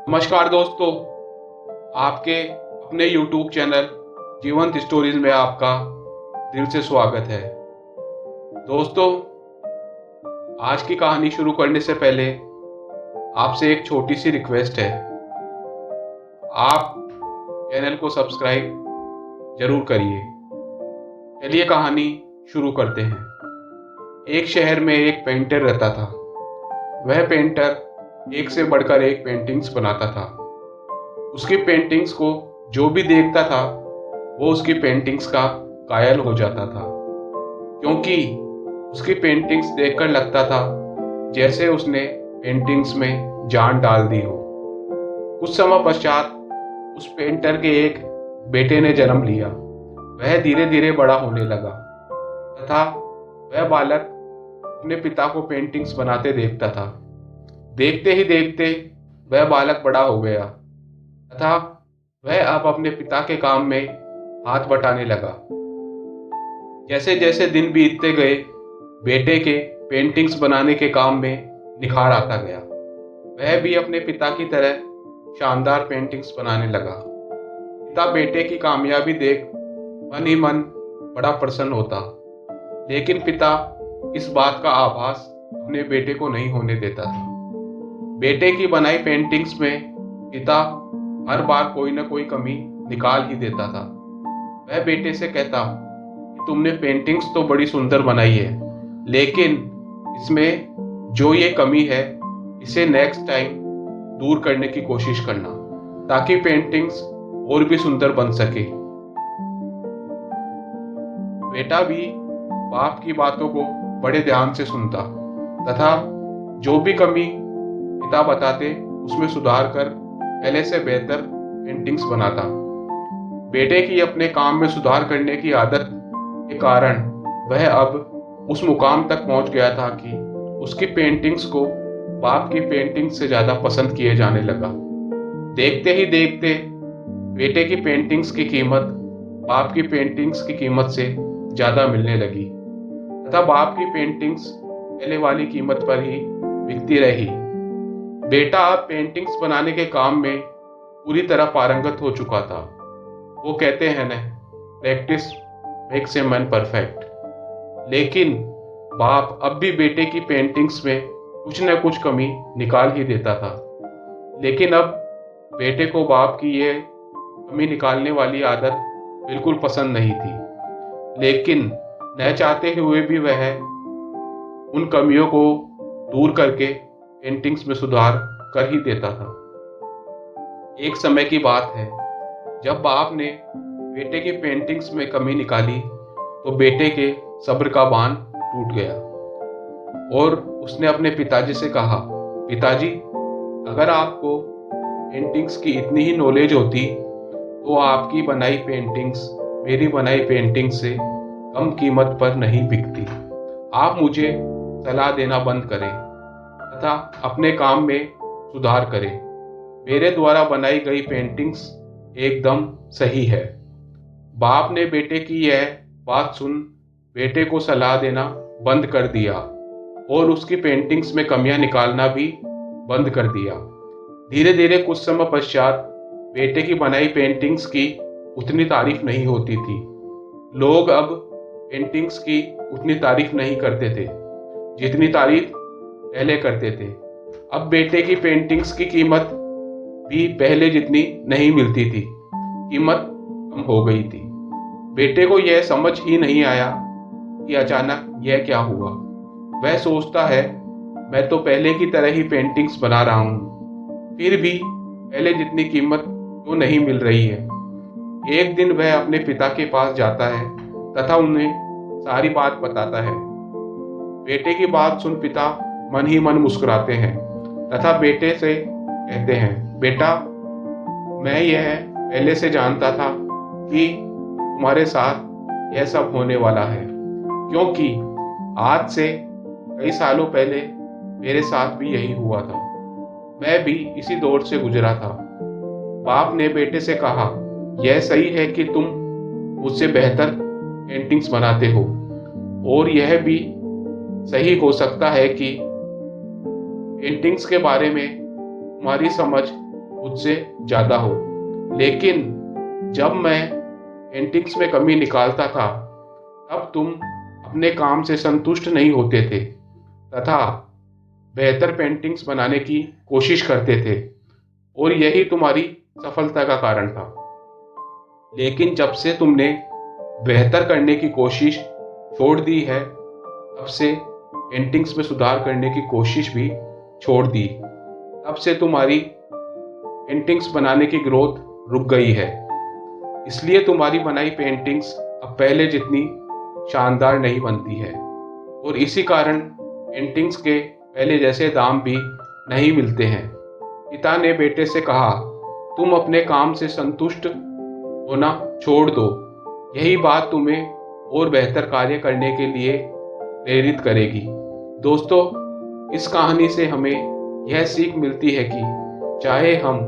नमस्कार दोस्तों, आपके अपने YouTube चैनल जीवंत स्टोरीज में आपका दिल से स्वागत है। दोस्तों, आज की कहानी शुरू करने से पहले आपसे एक छोटी सी रिक्वेस्ट है। आप चैनल को सब्सक्राइब जरूर करिए। चलिए कहानी शुरू करते हैं। एक शहर में एक पेंटर रहता था। वह पेंटर एक से बढ़कर एक पेंटिंग्स बनाता था। उसकी पेंटिंग्स को जो भी देखता था वो उसकी पेंटिंग्स का कायल हो जाता था, क्योंकि उसकी पेंटिंग्स देखकर लगता था जैसे उसने पेंटिंग्स में जान डाल दी हो। कुछ समय पश्चात उस पेंटर के एक बेटे ने जन्म लिया। वह धीरे धीरे बड़ा होने लगा तथा वह बालक अपने पिता को पेंटिंग्स बनाते देखता था। देखते ही देखते वह बालक बड़ा हो गया तथा वह अब अपने पिता के काम में हाथ बटाने लगा। जैसे जैसे दिन बीतते गए, बेटे के पेंटिंग्स बनाने के काम में निखार आता गया। वह भी अपने पिता की तरह शानदार पेंटिंग्स बनाने लगा। पिता बेटे की कामयाबी देख मन ही मन बड़ा प्रसन्न होता, लेकिन पिता इस बात का आभास अपने बेटे को नहीं होने देता था। बेटे की बनाई पेंटिंग्स में पिता हर बार कोई ना कोई कमी निकाल ही देता था। वह बेटे से कहता कि तुमने पेंटिंग्स तो बड़ी सुंदर बनाई है, लेकिन इसमें जो ये कमी है इसे नेक्स्ट टाइम दूर करने की कोशिश करना, ताकि पेंटिंग्स और भी सुंदर बन सके। बेटा भी बाप की बातों को बड़े ध्यान से सुनता तथा जो भी कमी पिता बताते उसमें सुधार कर पहले से बेहतर पेंटिंग्स बनाता। बेटे की अपने काम में सुधार करने की आदत के कारण वह अब उस मुकाम तक पहुंच गया था कि उसकी पेंटिंग्स को बाप की पेंटिंग्स से ज़्यादा पसंद किए जाने लगा। देखते ही देखते बेटे की पेंटिंग्स की कीमत बाप की पेंटिंग्स की कीमत से ज़्यादा मिलने लगी तथा बाप की पेंटिंग्स पहले वाली कीमत पर ही बिकती रही। बेटा अब पेंटिंग्स बनाने के काम में पूरी तरह पारंगत हो चुका था। वो कहते हैं न, practice makes a man perfect. लेकिन बाप अब भी बेटे की पेंटिंग्स में कुछ न कुछ कमी निकाल ही देता था। लेकिन अब बेटे को बाप की ये कमी निकालने वाली आदत बिल्कुल पसंद नहीं थी, लेकिन न चाहते हुए भी वह उन कमियों को दूर करके पेंटिंग्स में सुधार कर ही देता था। एक समय की बात है, जब बाप ने बेटे की पेंटिंग्स में कमी निकाली तो बेटे के सब्र का बांध टूट गया और उसने अपने पिताजी से कहा, पिताजी, अगर आपको पेंटिंग्स की इतनी ही नॉलेज होती तो आपकी बनाई पेंटिंग्स मेरी बनाई पेंटिंग्स से कम कीमत पर नहीं बिकती। आप मुझे सलाह देना बंद करें तथा अपने काम में सुधार करें। मेरे द्वारा बनाई गई पेंटिंग्स एकदम सही है। बाप ने बेटे की यह बात सुन बेटे को सलाह देना बंद कर दिया और उसकी पेंटिंग्स में कमियां निकालना भी बंद कर दिया। धीरे धीरे कुछ समय पश्चात बेटे की बनाई पेंटिंग्स की उतनी तारीफ नहीं होती थी। लोग अब पेंटिंग्स की उतनी तारीफ नहीं करते थे जितनी तारीफ पहले करते थे। अब बेटे की पेंटिंग्स की कीमत भी पहले जितनी नहीं मिलती थी, कीमत कम हो गई थी। बेटे को यह समझ ही नहीं आया कि अचानक यह क्या हुआ। वह सोचता है, मैं तो पहले की तरह ही पेंटिंग्स बना रहा हूँ, फिर भी पहले जितनी कीमत क्यों नहीं मिल रही है। एक दिन वह अपने पिता के पास जाता है तथा उन्हें सारी बात बताता है। बेटे की बात सुन पिता मन ही मन मुस्कुराते हैं तथा बेटे से कहते हैं, बेटा, मैं यह पहले से जानता था कि तुम्हारे साथ यह सब होने वाला है, क्योंकि आज से कई सालों पहले मेरे साथ भी यही हुआ था। मैं भी इसी दौर से गुजरा था। बाप ने बेटे से कहा, यह सही है कि तुम मुझसे बेहतर पेंटिंग्स बनाते हो, और यह भी सही हो सकता है कि पेंटिंग्स के बारे में तुम्हारी समझ मुझसे ज़्यादा हो, लेकिन जब मैं पेंटिंग्स में कमी निकालता था तब तुम अपने काम से संतुष्ट नहीं होते थे तथा बेहतर पेंटिंग्स बनाने की कोशिश करते थे और यही तुम्हारी सफलता का कारण था। लेकिन जब से तुमने बेहतर करने की कोशिश छोड़ दी है, तब से पेंटिंग्स में सुधार करने की कोशिश भी छोड़ दी, तब से तुम्हारी पेंटिंग्स बनाने की ग्रोथ रुक गई है। इसलिए तुम्हारी बनाई पेंटिंग्स अब पहले जितनी शानदार नहीं बनती है और इसी कारण पेंटिंग्स के पहले जैसे दाम भी नहीं मिलते हैं। पिता ने बेटे से कहा, तुम अपने काम से संतुष्ट होना छोड़ दो, यही बात तुम्हें और बेहतर कार्य करने के लिए प्रेरित करेगी। दोस्तों, इस कहानी से हमें यह सीख मिलती है कि चाहे हम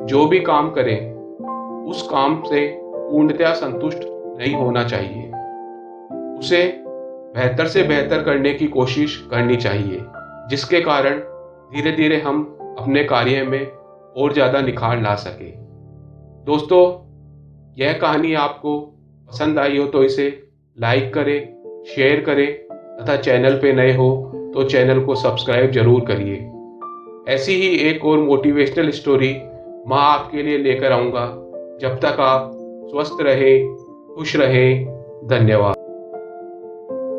जो भी काम करें, उस काम से पूर्णतया संतुष्ट नहीं होना चाहिए, उसे बेहतर से बेहतर करने की कोशिश करनी चाहिए, जिसके कारण धीरे धीरे हम अपने कार्य में और ज़्यादा निखार ला सकें। दोस्तों, यह कहानी आपको पसंद आई हो तो इसे लाइक करें, शेयर करें तथा चैनल पे नए हो तो चैनल को सब्सक्राइब जरूर करिए। ऐसी ही एक और मोटिवेशनल स्टोरी मैं आपके लिए लेकर आऊँगा। जब तक आप स्वस्थ रहें, खुश रहें। धन्यवाद।